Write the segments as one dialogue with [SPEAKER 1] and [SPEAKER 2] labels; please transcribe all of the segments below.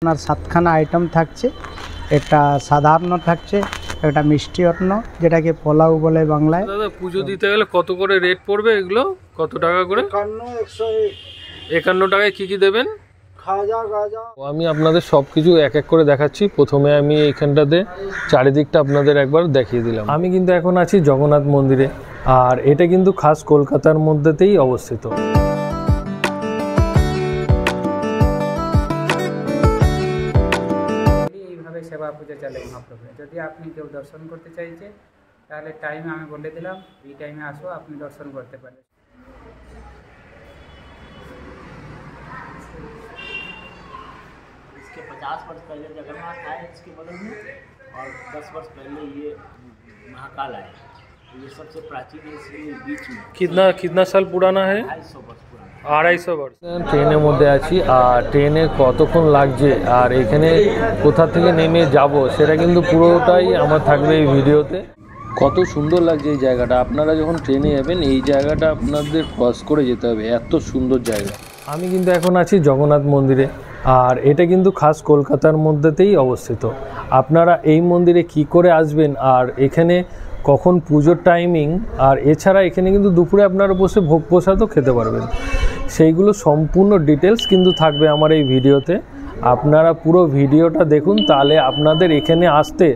[SPEAKER 1] আপনার 7খানা আইটেম থাকছে। একটা সাধারণ থাকছে, একটা মিষ্টি অন্ন যেটাকে পোলাও বলে বাংলায়।
[SPEAKER 2] দাদা পুজো দিতে গেলে কত করে রেট পড়বে? এগুলো কত টাকা করে? 51 টাকায় কি কি দেবেন?
[SPEAKER 1] খাজা গাজা।
[SPEAKER 2] আমি আপনাদের সব কিছু এক এক করে দেখাচ্ছি। প্রথমে আমি এইখানটাতে চারিদিকটা আপনাদের একবার দেখিয়ে দিলাম। আমি কিন্তু এখন আছি জগন্নাথ মন্দিরে, আর এটা কিন্তু খাস কলকাতার মধ্যেতেই অবস্থিত।
[SPEAKER 3] সেবা পূজা চলে মহাপ্রভু। যদি আপনি কেউ দর্শন করতে চাইছে তাহলে টাইম আমি বলে দিলাম, এই টাইমে আসো, আপনি দর্শন করতে পারেন।
[SPEAKER 4] इसके 50 वर्ष पहले जगन्नाथ आए इसके बगल में, और 10 वर्ष पहले ये महाकाल आए। ये सबसे प्राचीन है, इसलिए बीच में
[SPEAKER 2] कितना साल पुराना है?
[SPEAKER 4] 250 वर्ष पुराना।
[SPEAKER 2] 250 वर्ष। ট্রেনের মধ্যে আছি, আর ট্রেনে কতক্ষণ লাগছে আর এখানে কোথা থেকে নেমে যাব সেটা কিন্তু পুরোটাই আমার থাকবে এই ভিডিওতে। কত সুন্দর লাগছে এই জায়গাটা। আপনারা যখন ট্রেনে যাবেন এই জায়গাটা আপনাদের ক্রস করে যেতে হবে, এত সুন্দর জায়গা। আমি কিন্তু এখন আছি জগন্নাথ মন্দিরে, আর এটা কিন্তু খাস কলকাতার মধ্যেতেই অবস্থিত। আপনারা এই মন্দিরে কি করে আসবেন আর এখানে কখন পুজোর টাইমিং, আর এছাড়া এখানে কিন্তু দুপুরে আপনারা বসে ভোগ প্রসাদও খেতে পারবেন, সেইগুলো সম্পূর্ণ ডিটেলস কিন্তু থাকবে আমার এই ভিডিওতে। আপনারা পুরো ভিডিওটা দেখুন, তাহলে আপনাদের এখানে আসতে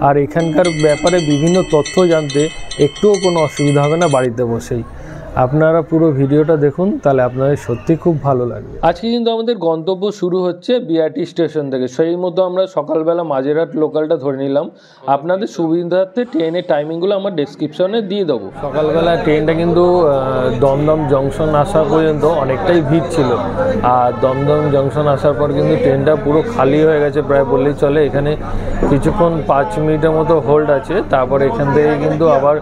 [SPEAKER 2] আর এখানকার ব্যাপারে বিভিন্ন তথ্য জানতে একটুও কোনো অসুবিধা হবে না বাড়িতে বসেই। আপনারা পুরো ভিডিওটা দেখুন, তাহলে আপনাদের সত্যি খুব ভালো লাগবে। আজকে কিন্তু আমাদের গন্তব্য শুরু হচ্ছে বিআরটি স্টেশন থেকে। সেই মতো আমরা সকালবেলা মাঝেরহাট লোকালটা ধরে নিলাম। আপনাদের সুবিধার্থে ট্রেনের টাইমিংগুলো আমার ডেসক্রিপশনে দিয়ে দেবো। সকালবেলা ট্রেনটা কিন্তু দমদম জংশন আসা পর্যন্ত অনেকটাই ভিড় ছিল, আর দমদম জংশন আসার পর কিন্তু ট্রেনটা পুরো খালি হয়ে গেছে প্রায় বললেই চলে। এখানে কিছুক্ষণ 5 মিনিটের মতো হোল্ড আছে, তারপর এখান থেকে কিন্তু আবার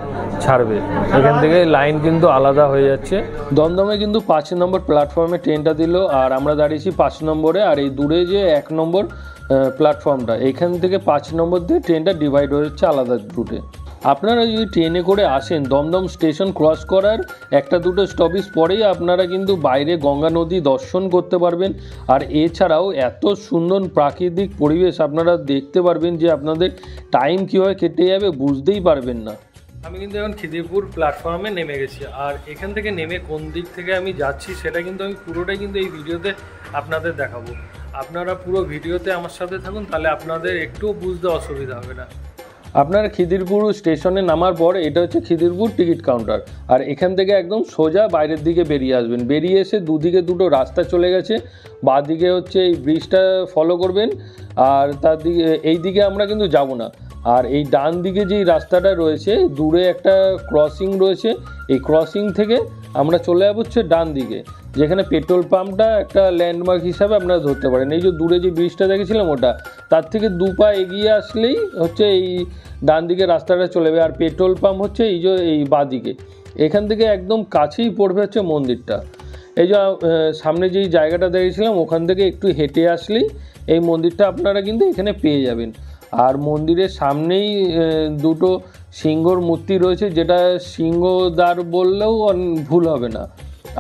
[SPEAKER 2] ছাড়বে। এখান থেকে লাইন কিন্তু আলাদা হয়ে যাচ্ছে। দমদমে কিন্তু 5 নম্বর প্ল্যাটফর্মে ট্রেনটা দিল, আর আমরা দাঁড়িয়েছি 5 নম্বরে। আর এই দূরে যে 1 নম্বর প্ল্যাটফর্মটা, এইখান থেকে 5 নম্বর দিয়ে ট্রেনটা ডিভাইড হয়ে যাচ্ছে আলাদা রুটে। আপনারা যদি ট্রেনে করে আসেন, দমদম স্টেশন ক্রস করার 1-2 স্টপেজ পরেই আপনারা কিন্তু বাইরে গঙ্গা নদী দর্শন করতে পারবেন। আর এছাড়াও এত সুন্দর প্রাকৃতিক পরিবেশ আপনারা দেখতে পারবেন যে আপনাদের টাইম কীভাবে কেটে যাবে বুঝতেই পারবেন না। আমি কিন্তু এখন খিদিরপুর প্ল্যাটফর্মে নেমে গেছি, আর এখান থেকে নেমে কোন দিক থেকে আমি যাচ্ছি সেটা কিন্তু আমি পুরোটাই কিন্তু এই ভিডিওতে আপনাদের দেখাবো। আপনারা পুরো ভিডিওতে আমার সাথে থাকুন, তাহলে আপনাদের একটুও বুঝতে অসুবিধা হবে না। আপনারা খিদিরপুর স্টেশনে নামার পর এটা হচ্ছে খিদিরপুর টিকিট কাউন্টার, আর এখান থেকে একদম সোজা বাইরের দিকে বেরিয়ে আসবেন। বেরিয়ে এসে দুদিকে দুটো রাস্তা চলে গেছে। বাঁ দিকে হচ্ছে এই ব্রিজটা ফলো করবেন, আর তার দিকে এই দিকে আমরা কিন্তু যাব না। আর এই ডান দিকে যেই রাস্তাটা রয়েছে, দূরে একটা ক্রসিং রয়েছে, এই ক্রসিং থেকে আমরা চলে যাবো হচ্ছে ডান দিকে, যেখানে পেট্রোল পাম্পটা একটা ল্যান্ডমার্ক হিসাবে আপনারা ধরতে পারেন। এই যে দূরে যে ব্রিজটা দেখেছিলাম ওটা, তার থেকে 2 পা এগিয়ে আসলেই হচ্ছে এই ডান দিকে রাস্তাটা চলে যাবে। আর পেট্রোল পাম্প হচ্ছে এই যে এই বাঁ দিকে। এখান থেকে একদম কাছেই পড়বে হচ্ছে মন্দিরটা। এই যে সামনে যেই জায়গাটা দেখেছিলাম ওখান থেকে একটু হেঁটে আসলেই এই মন্দিরটা আপনারা কিন্তু এখানে পেয়ে যাবেন। আর মন্দিরের সামনেই 2টো সিংহর মূর্তি রয়েছে, যেটা সিংহদ্বার বললেও ভুল হবে না।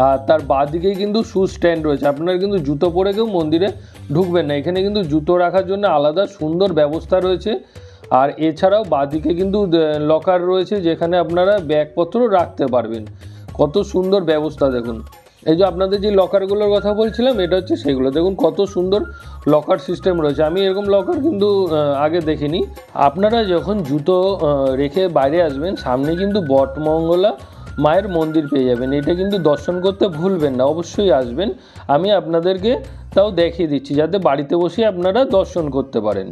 [SPEAKER 2] আর তার বাঁ দিকেই কিন্তু শু স্ট্যান্ড রয়েছে। আপনারা কিন্তু জুতো পরে কেউ মন্দিরে ঢুকবেন না, এখানে কিন্তু জুতো রাখার জন্য আলাদা সুন্দর ব্যবস্থা রয়েছে। আর এছাড়াও বাঁ দিকে কিন্তু লকার রয়েছে, যেখানে আপনারা ব্যাগপত্র রাখতে পারবেন। কত সুন্দর ব্যবস্থা দেখুন। এই যে আপনাদের যে লকারগুলোর কথা বলছিলাম, এটা হচ্ছে সেগুলো। দেখুন কত সুন্দর লকার সিস্টেম রয়েছে। আমি এরকম লকার কিন্তু আগে দেখিনি। আপনারা যখন জুতো রেখে বাইরে আসবেন, সামনে কিন্তু বটমঙ্গলা মায়ের মন্দির পেয়ে যাবেন। এটা কিন্তু দর্শন করতে ভুলবেন না, অবশ্যই আসবেন। আমি আপনাদেরকে তাও দেখিয়ে দিচ্ছি, যাতে বাড়িতে বসে আপনারা দর্শন করতে পারেন।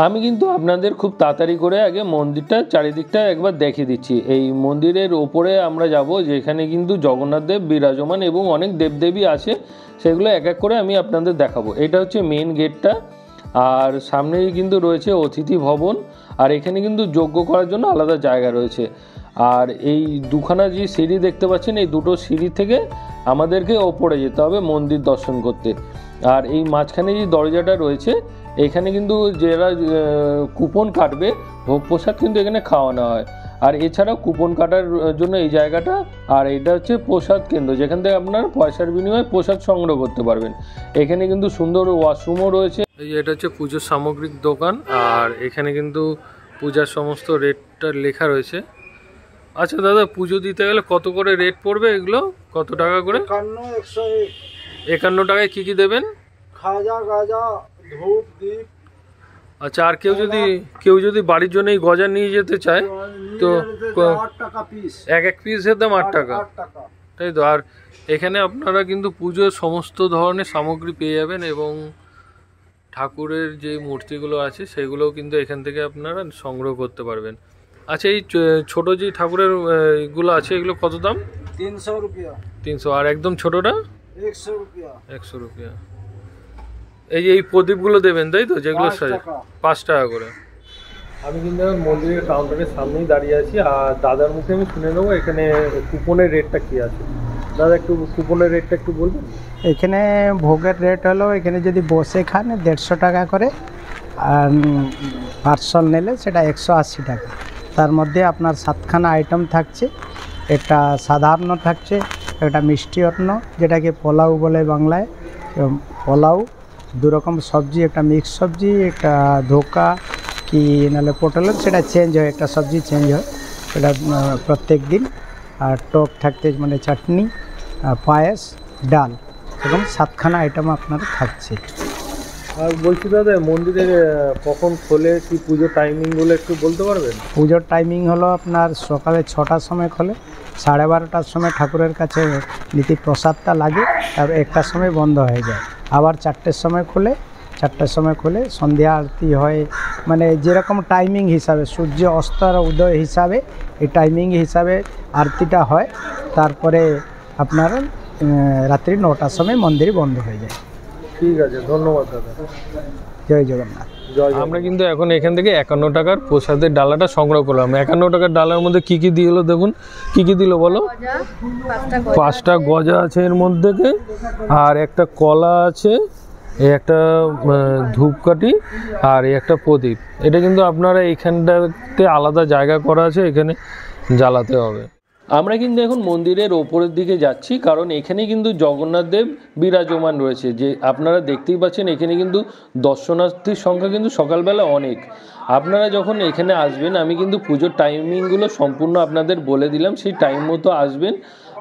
[SPEAKER 2] আমি কিন্তু আপনাদের খুব তাড়াতাড়ি করে আগে মন্দিরটা চারিদিকটা একবার দেখিয়ে দিচ্ছি। এই মন্দিরের ওপরে আমরা যাব, যেখানে কিন্তু জগন্নাথ দেব বিরাজমান এবং অনেক দেবদেবী আছে, সেগুলো এক এক করে আমি আপনাদের দেখাবো। এটা হচ্ছে মেন গেটটা, আর সামনেই কিন্তু রয়েছে অতিথি ভবন, আর এখানে কিন্তু যজ্ঞ করার জন্য আলাদা জায়গা রয়েছে। আর এই 2খানা যে সিঁড়ি দেখতে পাচ্ছেন, এই 2টো সিঁড়ি থেকে আমাদেরকে ওপরে যেতে হবে মন্দির দর্শন করতে। আর এই মাঝখানে যে দরজাটা রয়েছে, এখানে কিন্তু যারা কুপন কাটবে ভোগ প্রসাদ কিন্তু এখানে খাওয়ানো হয়। আর এছাড়াও কুপন কাটার জন্য এই জায়গাটা, আর এটা হচ্ছে প্রসাদ কেন্দ্র যেখান থেকে আপনার পয়সার বিনিময়ে প্রসাদ সংগ্রহ করতে পারবেন। এখানে কিন্তু সুন্দর ওয়াশরুমও রয়েছে। এই এটা হচ্ছে পুজোর সামগ্রিক দোকান, আর এখানে কিন্তু পূজার সমস্ত রেটটা লেখা রয়েছে। আচ্ছা দাদা, পুজো দিতে গেলে কত করে রেট পড়বে এগুলো, কত টাকা করে? 51 টাকায় কী কী দেবেন?
[SPEAKER 1] খাজা গাজা ধূপ দ্বীপ।
[SPEAKER 2] আচ্ছা, আর কেউ যদি বাড়ির জন্য এই গজা নিয়ে যেতে চায় তো
[SPEAKER 1] 8 টাকা পিস,
[SPEAKER 2] এক পিসের দাম 8 টাকা, তাই তো? আর এখানে আপনারা কিন্তু পুজোর সমস্ত ধরনের সামগ্রী পেয়ে যাবেন, এবং ঠাকুরের যে মূর্তিগুলো আছে সেগুলোও কিন্তু এখান থেকে আপনারা সংগ্রহ করতে পারবেন। আচ্ছা, এই ছোট যে ঠাকুরের গুলো আছে এগুলো কত দাম?
[SPEAKER 1] 300 রুপিয়া।
[SPEAKER 2] 300। আর একদম ছোটটা
[SPEAKER 1] 100 রুপিয়া।
[SPEAKER 2] 100 রুপিয়া। এই প্রদীপগুলো দেবেন তাই তো, যেগুলো 5 টাকা করে। আমি কিন্তু মন্দিরের কাউন্টারের সামনেই দাঁড়িয়ে আছি, আর দাদার মুখে আমি শুনে নেবো এখানে কুপনের রেটটা কি আছে। দাদা, একটু কুপনের রেটটা একটু বলবেন?
[SPEAKER 1] এখানে ভোগের রেট হলো, এখানে যদি বসে খান 150 টাকা করে, আর পার্সল নিলে সেটা 180 টাকা। তার মধ্যে আপনার 7খানা আইটেম থাকছে। একটা সাধারণ থাকছে, একটা মিষ্টি অন্ন যেটাকে পোলাও বলে বাংলায়, পোলাও, 2 রকম সবজি, একটা মিক্স সবজি, একটা ধোকা কি নাহলে পটলের, সেটা চেঞ্জ হয়, একটা সবজি চেঞ্জ হয় সেটা প্রত্যেক দিন। আর টক থাকতে মানে চাটনি, পায়েস, ডাল, এরকম 7খানা আইটেম আপনার থাকছে।
[SPEAKER 2] আর বলছি দাদা, মন্দিরের কখন খোলে, কি পুজোর টাইমিংগুলো একটু বলতে পারবেন?
[SPEAKER 1] পুজোর টাইমিং হলো আপনার সকালে 6টার সময় খোলে, 12:30টার সময় ঠাকুরের কাছে নীতি প্রসাদটা লাগে, তারপর 1টার সময় বন্ধ হয়ে যায়। আবার 4টের সময় খোলে, 4টার সময় খোলে, সন্ধ্যা আরতি হয়, মানে যেরকম টাইমিং হিসাবে, সূর্য অস্ত আর উদয় হিসাবে, এই টাইমিং হিসাবে আরতিটা হয়। তারপরে আপনার রাত্রি 9টার সময় মন্দির বন্ধ হয়ে যায়।
[SPEAKER 2] ঠিক আছে, ধন্যবাদ দাদা।
[SPEAKER 1] জয় জগন্নাথ।
[SPEAKER 2] আমরা কিন্তু এখন এখান থেকে 51 টাকার প্রসাদের ডালাটা সংগ্রহ করলাম। 51 টাকার ডালার মধ্যে কি কি দিল দেখুন, কি কি দিল বলো? 5টা গজা আছে এর মধ্যে, আর একটা কলা আছে, এই একটা ধূপকাঠি, আর এই একটা প্রদীপ। এটা কিন্তু আপনারা এইখানটাতে আলাদা জায়গা করা আছে, এখানে জ্বালাতে হবে। আমরা কিন্তু এখন মন্দিরের ওপরের দিকে যাচ্ছি, কারণ এখানে কিন্তু জগন্নাথ দেব বিরাজমান রয়েছে। যে আপনারা দেখতেই পাচ্ছেন এখানে কিন্তু দর্শনার্থীর সংখ্যা কিন্তু সকালবেলা অনেক। আপনারা যখন এখানে আসবেন, আমি কিন্তু পুজোর টাইমিংগুলো সম্পূর্ণ আপনাদের বলে দিলাম, সেই টাইম মতো আসবেন।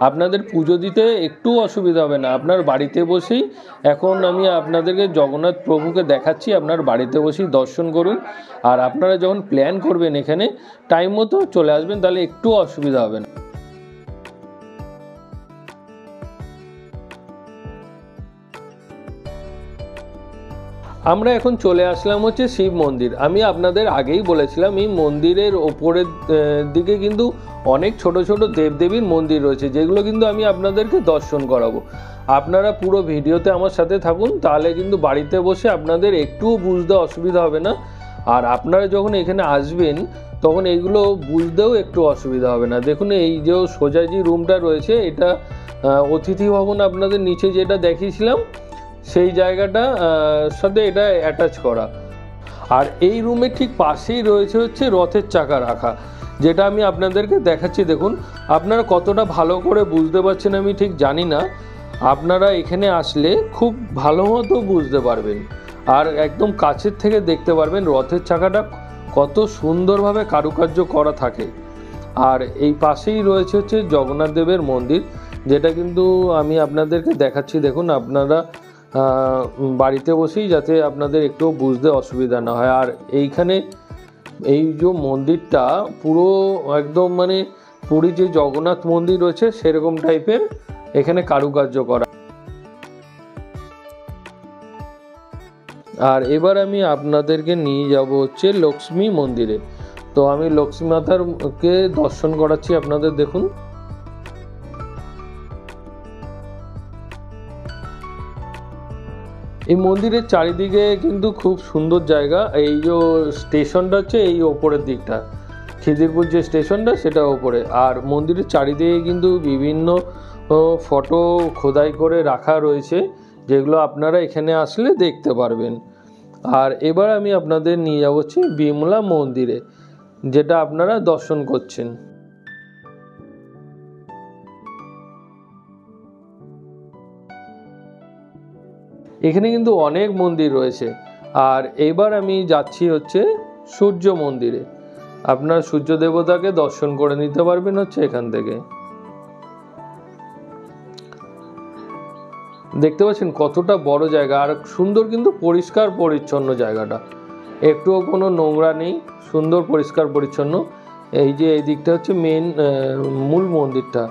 [SPEAKER 2] আপনাদের পুজো দিতে একটু অসুবিধা হবে না। আপনার বাড়িতে বসেই এখন আমি আপনাদেরকে জগন্নাথ প্রভুকে দেখাচ্ছি, আপনার বাড়িতে বসেই দর্শন করুন। আর আপনারা যখন প্ল্যান করবেন এখানে টাইম মতো চলে আসবেন, তাহলে একটু অসুবিধা হবে না। আমরা এখন চলে আসলাম হচ্ছে শিব মন্দির। আমি আপনাদের আগেই বলেছিলাম এই মন্দিরের ওপরের দিকে কিন্তু অনেক ছোট ছোট দেবদেবীর মন্দির রয়েছে, যেগুলো কিন্তু আমি আপনাদেরকে দর্শন করাবো। আপনারা পুরো ভিডিওতে আমার সাথে থাকুন, তাহলে কিন্তু বাড়িতে বসে আপনাদের একটুও বুঝতে অসুবিধা হবে না। আর আপনারা যখন এখানে আসবেন তখন এগুলো বুঝতেও একটু অসুবিধা হবে না। দেখুন, এই যে সোজা যে রুমটা রয়েছে, এটা অতিথি ভবন আপনাদের নিচে যেটা দেখিয়েছিলাম সেই জায়গাটা সাথে এটা অ্যাটাচ করা। আর এই রুমের ঠিক পাশেই রয়েছে হচ্ছে রথের চাকা রাখা, যেটা আমি আপনাদেরকে দেখাচ্ছি। দেখুন, আপনারা কতটা ভালো করে বুঝতে পারছেন আমি ঠিক জানি না। আপনারা এখানে আসলে খুব ভালো মতো বুঝতে পারবেন, আর একদম কাছের থেকে দেখতে পারবেন রথের চাকাটা কত সুন্দরভাবে কারুকার্য করা থাকে। আর এই পাশেই রয়েছে হচ্ছে জগন্নাথ দেবের মন্দির, যেটা কিন্তু আমি আপনাদেরকে দেখাচ্ছি। দেখুন, আপনারা বাড়িতে বসেই যাতে আপনাদের একটু বুঝতে অসুবিধা না হয়। আর এইখানে এই যে মন্দিরটা পুরো একদম মানে পুরী যে জগন্নাথ মন্দির রয়েছে সেরকম টাইপের এখানে কারুকার্য করা। আর এবার আমি আপনাদেরকে নিয়ে যাব হচ্ছে লক্ষ্মী মন্দিরে। তো আমি লক্ষ্মী মাতারকে দর্শন করাচ্ছি আপনাদের। দেখুন, এই মন্দিরের চারিদিকে কিন্তু খুব সুন্দর জায়গা। এই যে স্টেশনটা হচ্ছে এই ওপরের দিকটা, খিদিরপুর যে স্টেশনটা সেটা ওপরে। আর মন্দিরের চারিদিকে কিন্তু বিভিন্ন ফটো খোদাই করে রাখা রয়েছে, যেগুলো আপনারা এখানে আসলে দেখতে পারবেন। আর এবার আমি আপনাদের নিয়ে যাব হচ্ছে বিমলা মন্দিরে। যেটা আপনারা দর্শন করছেন। এখানে কিন্তু অনেক মন্দির রয়েছে। আর এবার আমি যাচ্ছি হচ্ছে সূর্য মন্দিরে। আপনারা সূর্য দেবতাকে দর্শন করে নিতে পারবেন হচ্ছে এখান থেকে। দেখতে পাচ্ছেন কতটা বড় জায়গা, আর সুন্দর কিন্তু পরিষ্কার পরিচ্ছন্ন জায়গাটা, একটুও কোনো নোংরা নেই, সুন্দর পরিষ্কার পরিচ্ছন্ন। এই যে এই দিকটা হচ্ছে মূল মন্দিরটা।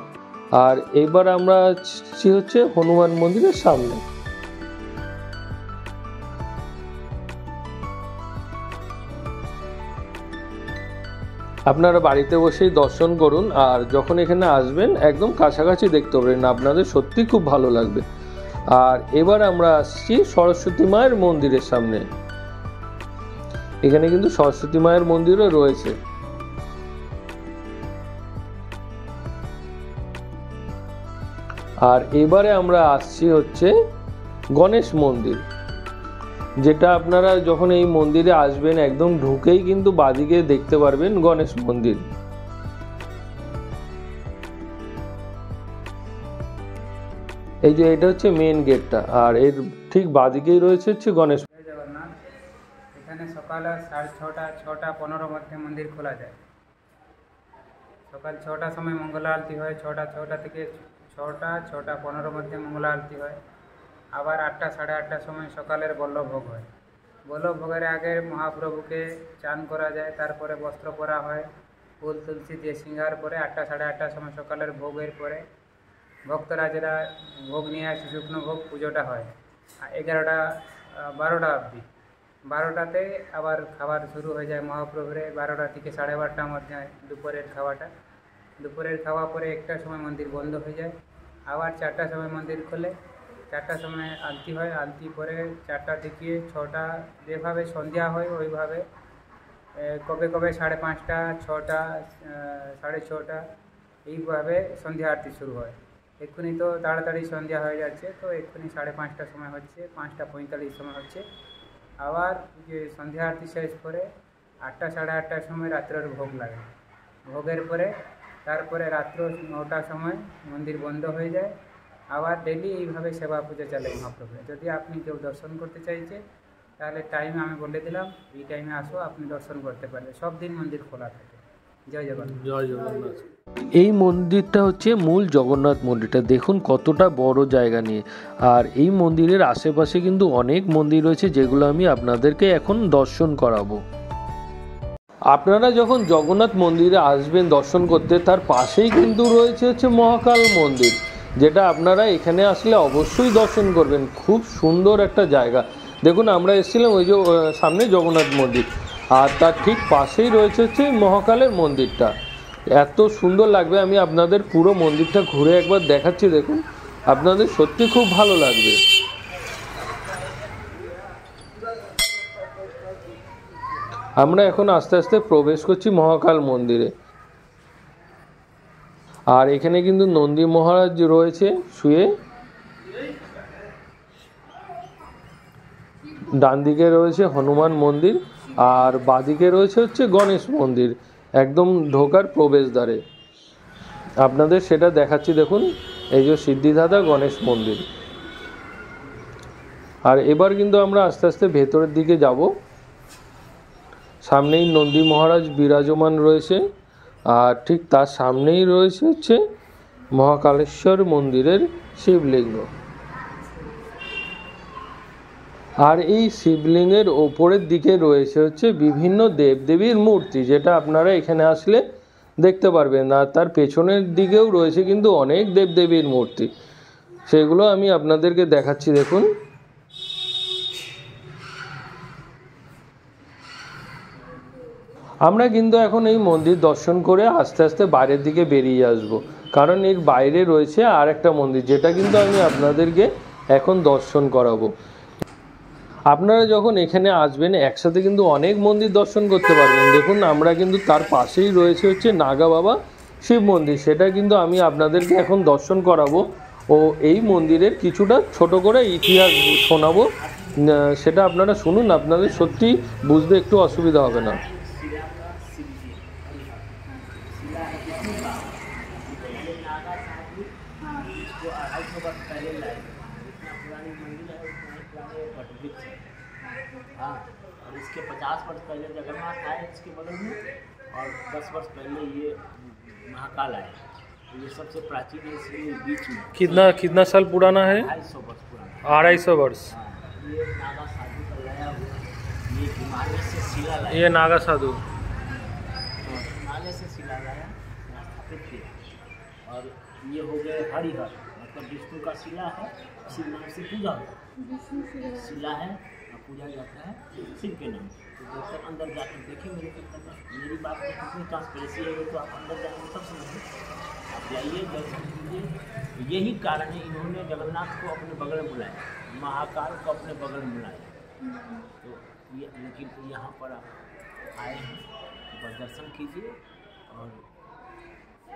[SPEAKER 2] আর এবার আমরা হচ্ছে হনুমান মন্দিরের সামনে। আপনারা বাড়িতে বসেই দর্শন করুন, আর যখন এখানে আসবেন একদম কাছাকাছি দেখতে পাবেন, আপনাদের সত্যি খুব ভালো লাগবে। আর এবার আমরা আসছি সরস্বতী মায়ের মন্দিরের সামনে। এখানে কিন্তু সরস্বতী মায়ের মন্দিরও রয়েছে। আর এবারে আমরা আসছি হচ্ছে গণেশ মন্দির, যেটা আপনারা যখন এই মন্দিরে আসবেন একদম ঢুকেই কিন্তু বাদিকে দেখতে পারবেন গণেশ মন্দির। এই যে এটা হচ্ছে মেন গেটটা, আর এর ঠিক বাদিকেই রয়েছে হচ্ছে গণেশ।
[SPEAKER 3] জগন্নাথ, এখানে সকাল 6:30 6:15 মধ্যে মন্দির খোলা যায়। সকাল 6টার সময় মঙ্গল আরতি হয়, 6টা থেকে 6:15 মধ্যে মঙ্গল আরতি হয়। আবার 8টা 8:30টার সময় সকালের বল্লভভোগ হয়। বল্লভভোগের আগে মহাপ্রভুকে চান করা যায়, তারপরে বস্ত্র পরা হয়, ফুল তুলসী দিয়ে শৃঙ্গার করে 8টা 8:30টার সময় সকালের ভোগের পরে ভক্তরা যারা ভোগ নিয়ে আসে শুকনো ভোগ, পুজোটা হয় 11টা 12টা অবধি। 12টাতে আবার খাবার শুরু হয়ে যায় মহাপ্রভুরে। 12টা থেকে 12:30টার মধ্যে দুপুরের খাওয়াটা। দুপুরের খাওয়া পরে 1টার সময় মন্দির বন্ধ হয়ে যায়। আবার 4টার সময় মন্দির খোলে। 4টার সময় আলতি হয়। আলতি পরে 4টা থেকে 6টা যেভাবে সন্ধ্যা হয় ওইভাবে, কবে কবে 5:30, 6টা, 6:30 এইভাবে সন্ধ্যা আরতি শুরু হয়। এক্ষুনি তো তাড়াতাড়ি সন্ধ্যা হয়ে যাচ্ছে, তো এক্ষুনি 5:30টার সময় হচ্ছে, 5:45 সময় হচ্ছে। আবার যে সন্ধ্যা আরতি শেষ করে 8টা 8:30টার সময় রাত্রের ভোগ লাগে। ভোগের পরে তারপরে রাত্র 9টার সময় মন্দির বন্ধ হয়ে যায়। আবার ডেলি এইভাবে সেবা পূজা চলে মহাপ্রভুর। যদি আপনি কেউ দর্শন করতে চাইছে তাহলে টাইম আমি বলে দিলাম, এই টাইমে আসো, আপনি দর্শন করতে পারবেন। সব দিন মন্দির খোলা থাকে। জয় জগন্নাথ।
[SPEAKER 2] জয় জগন্নাথ। এই মন্দিরটা হচ্ছে মূল জগন্নাথ মন্দিরটা, দেখুন কতটা বড় জায়গা নিয়ে। আর এই মন্দিরের আশেপাশে কিন্তু অনেক মন্দির রয়েছে, যেগুলো আমি আপনাদেরকে এখন দর্শন করাবো। আপনারা যখন জগন্নাথ মন্দিরে আসবেন দর্শন করতে, তার পাশেই কিন্তু রয়েছে হচ্ছে মহাকাল মন্দির, যেটা আপনারা এখানে আসলে অবশ্যই দর্শন করবেন। খুব সুন্দর একটা জায়গা। দেখুন আমরা এসেছিলাম ওই যে সামনে জগন্নাথ মন্দির, আর তার ঠিক পাশেই রয়েছে হচ্ছে মহাকালের মন্দিরটা। এত সুন্দর লাগবে, আমি আপনাদের পুরো মন্দিরটা ঘুরে একবার দেখাচ্ছি, দেখুন আপনাদের সত্যি খুব ভালো লাগবে। আমরা এখন আস্তে আস্তে প্রবেশ করছি মহাকাল মন্দিরে। আর এখানে কিন্তু নন্দী মহারাজ রয়েছে শুয়ে। ডান দিকে রয়েছে হনুমান মন্দির, আর বাদিকে রয়েছে হচ্ছে গণেশ মন্দির, একদম ঢোকার প্রবেশদ্বারে। আপনাদের সেটা দেখাচ্ছি, দেখুন এই যে সিদ্ধিদাতা গণেশ মন্দির। আর এবার কিন্তু আমরা আস্তে আস্তে ভেতরের দিকে যাব। সামনেই নন্দী মহারাজ বিরাজমান রয়েছে, আর ঠিক তার সামনেই রয়েছে হচ্ছে মহাকালেশ্বর মন্দিরের শিবলিঙ্গ। আর এই শিবলিঙ্গের ওপরের দিকে রয়েছে হচ্ছে বিভিন্ন দেবদেবীর মূর্তি, যেটা আপনারা এখানে আসলে দেখতে পারবেন। আর তার পেছনের দিকেও রয়েছে কিন্তু অনেক দেবদেবীর মূর্তি, সেগুলো আমি আপনাদেরকে দেখাচ্ছি, দেখুন। আমরা কিন্তু এখন এই মন্দির দর্শন করে আস্তে আস্তে বাইরের দিকে বেরিয়ে আসব, কারণ এর বাইরে রয়েছে আর একটা মন্দির, যেটা কিন্তু আমি আপনাদেরকে এখন দর্শন করাবো। আপনারা যখন এখানে আসবেন একসাথে কিন্তু অনেক মন্দির দর্শন করতে পারবেন। দেখুন আমরা কিন্তু তার পাশেই রয়েছে হচ্ছে নাগা বাবা শিব মন্দির, সেটা কিন্তু আমি আপনাদেরকে এখন দর্শন করাবো ও এই মন্দিরের কিছুটা ছোট করে ইতিহাস শোনাবো। সেটা আপনারা শুনুন, আপনাদের সত্যি বুঝতে একটু অসুবিধা হবে না।
[SPEAKER 4] इसको 250 वर्ष पहले लाए। इतना पुरानी मंदिर है, उतना पुराने वटवृक्ष है। हाँ, और इसके 50 वर्ष पहले जगन्नाथ आए इसके बगल में, और 10 वर्ष पहले ये महाकाल आए। तो ये सबसे प्राचीन है, इसलिए बीच में।
[SPEAKER 2] कितना साल पुराना है?
[SPEAKER 4] 250 वर्ष पुराना।
[SPEAKER 2] 250 वर्ष।
[SPEAKER 4] हाँ, ये नागा साधु का लाया हुआ, ये हिमालय से शिला लाया।
[SPEAKER 2] ये नागा साधु
[SPEAKER 4] हिमालय से शिला लाया, यहाँ स्थापित किया। और ये हो गए हरिहर, मतलब विष्णु का शिला है, शिव नाम से पूजा होता है। शिला है, पूजा जाता है शिव के नाम। तो जब तक अंदर जाकर देखें, मेरी बात में कितनी ट्रांसपेरेंसी है, तो आप अंदर जाएंगे तब समझेंगे। आप जाइए, दर्शन कीजिए। यही कारण है इन्होंने जगन्नाथ को अपने बगल में बुलाया, महाकाल को अपने बगल में बुलाया। तो ये लेकिन यहाँ पर आप आए हैं, तो बस दर्शन कीजिए, और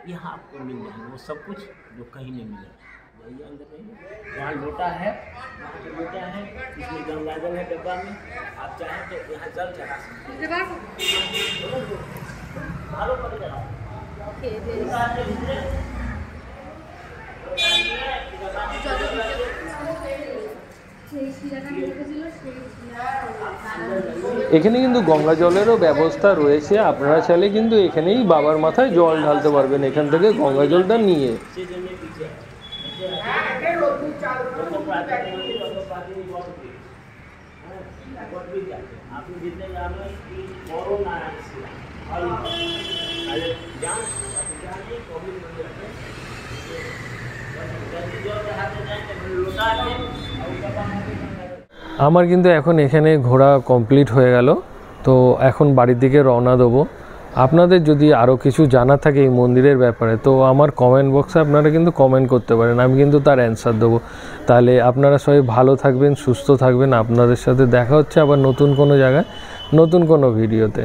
[SPEAKER 4] यहाँ आपको मिल जाएगा वो सब कुछ जो कहीं नहीं मिलेगा। जाइए अंदर जाइए, यहाँ लोटा है, वहाँ पे लोटा है, इसमें गंगा जल है डब्बा में। आप चाहें तो यहाँ जल चढ़ा सकते हैं।
[SPEAKER 2] এখানে কিন্তু গঙ্গা জলেরও ব্যবস্থা রয়েছে, আপনারা চাইলে কিন্তু এখানেই বাবার মাথায় জল ঢালতে পারবেন, এখান থেকে গঙ্গা জলটা নিয়ে। আমার কিন্তু এখন এখানে ঘোরা কমপ্লিট হয়ে গেল, তো এখন বাড়ির দিকে রওনা দেবো। আপনাদের যদি আরও কিছু জানা থাকে এই মন্দিরের ব্যাপারে, তো আমার কমেন্ট বক্সে আপনারা কিন্তু কমেন্ট করতে পারেন, আমি কিন্তু তার অ্যান্সার দেবো। তাহলে আপনারা সবাই ভালো থাকবেন, সুস্থ থাকবেন। আপনাদের সাথে দেখা হচ্ছে আবার নতুন কোনো জায়গায়, নতুন কোনো ভিডিওতে।